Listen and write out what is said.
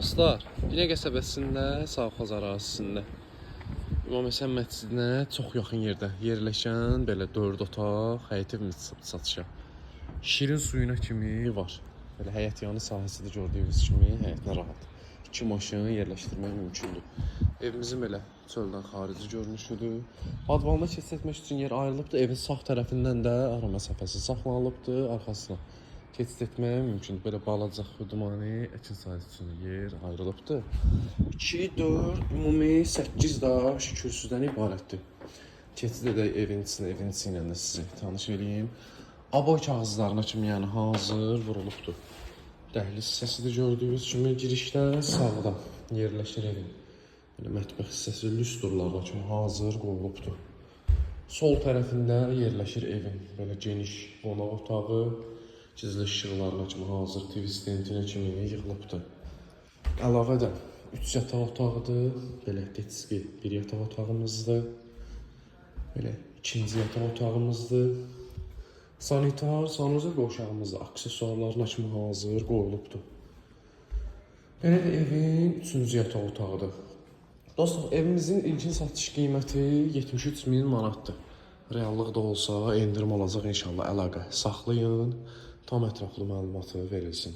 Dostlar, Binəqə qəsəbəsində, Sağxoz ərazisində İmam Həsən məscidinə çox yaxın yerdə yerləşən belə 4 otaq həyət ev satışa. Şirin suyuna kimi var. Belə həyət yanı sahəsində gördüyünüz kimi həyətinə rahat. 2 maşın yerləşdirmək mümkündür. Evimizin belə çöldən xarici görünüşüdür. Badvalına keçid etmək üçün yer ayrılıbdır. Evin sağ tərəfindən də ara məsafəsi saxlanılıbdır. Arkasına keçid etmək mümkündür. Belə balaca xudmani əkin sahəsi üçün yer ayrılıbdır. 2, 4, ümumi 8 daş kürsüdən ibarətdir. Keçid edək evin içinə, evin içi ilə də sizi tanış edeyim. Aboy kağızlarına kimi yəni hazır vurulubdur. Dəhliz hissəsidir gördüyünüz kimi girişdə sağda yerləşir evin. Belə mətbəx hissəsi lüstrlarla kimi hazır qoyulubdur. Sol tərəfində yerləşir evin. Belə geniş qonaq otağı, gizli işıqlarla kimi hazır TV stentinə kimi yığılıbdır. Əlavə də 3 yataq otağıdır. Belə detski bir yataq otağımızdır. Belə ikinci yataq otağımızdır. Sanitar, sanuzə qovşağımızda aksesuarlarına kimi hazır qoyulubdur. Belə də evin 3-cü yataq otağıdır. Dostlar, evimizin ilkin satış qiyməti 73.000 manatdır. Reallıqda olsa endirim olacaq inşallah, əlaqə saxlayın, tam ətraflı məlumatı verilsin.